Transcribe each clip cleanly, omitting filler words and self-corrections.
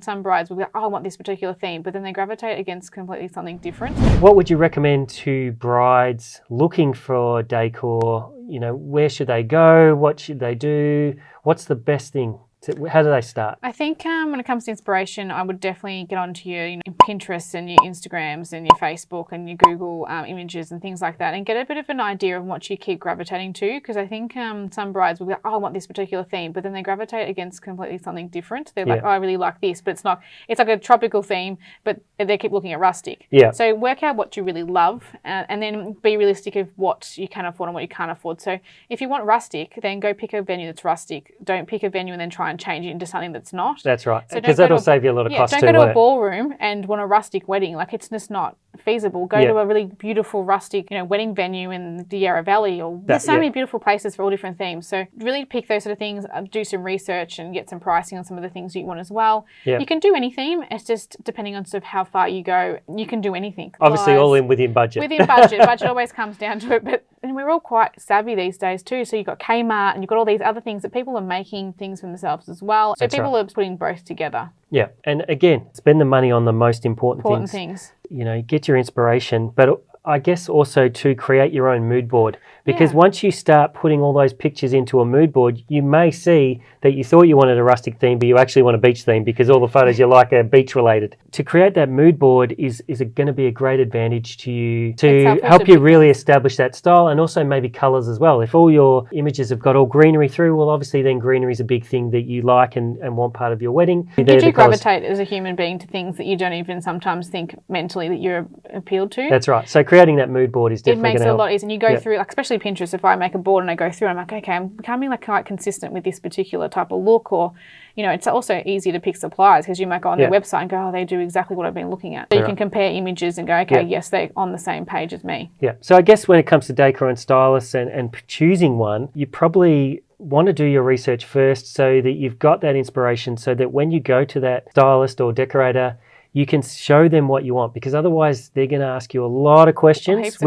some brides will be like, oh, I want this particular theme, but then they gravitate against completely something different. What would you recommend to brides looking for decor? You know, where should they go? What should they do? What's the best thing? How do they start? I think when it comes to inspiration, I would definitely get onto your Pinterest and your Instagrams and your Facebook and your Google images and things like that, and get a bit of an idea of what you keep gravitating to, because I think some brides will be like, oh, I want this particular theme, but then they gravitate against completely something different. They're like, oh, I really like this, but it's not. It's like a tropical theme, but they keep looking at rustic. Yeah. So work out what you really love, and then be realistic of what you can afford and what you can't afford. So if you want rustic, then go pick a venue that's rustic. Don't pick a venue and then try and change it into something that's not. That's right, So because that'll save you a lot of cost too. Don't go to a ballroom and want a rustic wedding. Like, it's just not feasible. Go to a really beautiful rustic, wedding venue in the Yarra Valley, or there's so many beautiful places for all different themes. So really pick those sort of things, do some research and get some pricing on some of the things you want as well. You can do any theme. It's just depending on sort of how far you go, you can do anything. Obviously, all within budget. Within budget. Budget always comes down to it, but and we're all quite savvy these days too. So you've got Kmart and you've got all these other things that people are making things for themselves as well. So people are putting both together. Yeah. And again, spend the money on the most important things. Get your inspiration, but I guess also to create your own mood board, because once you start putting all those pictures into a mood board, you may see that you thought you wanted a rustic theme, but you actually want a beach theme because all the photos you like are beach related. To create that mood board is going to be a great advantage to you to help you really establish that style, and also maybe colours as well. If all your images have got all greenery through, well, obviously then greenery is a big thing that you like and want part of your wedding. You do gravitate as a human being to things that you don't even sometimes think mentally that you're appealed to. That's right. So creating that mood board is definitely going to help. It makes it a lot easier. And you go through, like, especially Pinterest, if I make a board and I go through, I'm like, okay, I'm becoming like quite consistent with this particular type of look, or, it's also easier to pick suppliers because you might go on their website and go, oh, they do exactly what I've been looking at. So you can compare images and go, okay, yes, they're on the same page as me. Yeah. So I guess when it comes to decor and stylists and choosing one, you probably want to do your research first so that you've got that inspiration, so that when you go to that stylist or decorator, you can show them what you want, because otherwise they're going to ask you a lot of questions,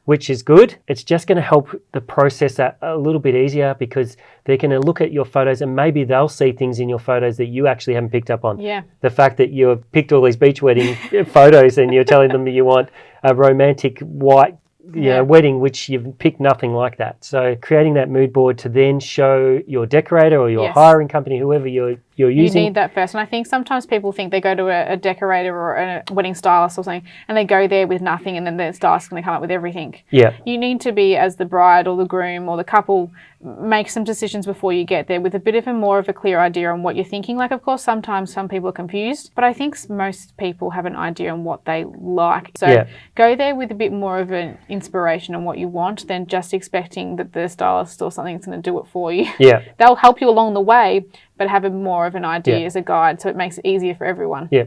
which is good. It's just going to help the process a little bit easier, because they're going to look at your photos and maybe they'll see things in your photos that you actually haven't picked up on. Yeah. The fact that you've picked all these beach wedding photos and you're telling them that you want a romantic white wedding, which you've picked nothing like that. So creating that mood board to then show your decorator or your hiring company, whoever you're using. You need that first. And I think sometimes people think they go to a decorator or a wedding stylist or something and they go there with nothing, and then the stylist is going to come up with everything. Yeah. You need to be, as the bride or the groom or the couple, make some decisions before you get there with a bit of more of a clear idea on what you're thinking. Like, of course, sometimes some people are confused, but I think most people have an idea on what they like. So go there with a bit more of an inspiration on what you want than just expecting that the stylist or something's going to do it for you. Yeah. They'll help you along the way, but have more of an idea as a guide, so it makes it easier for everyone. Yeah.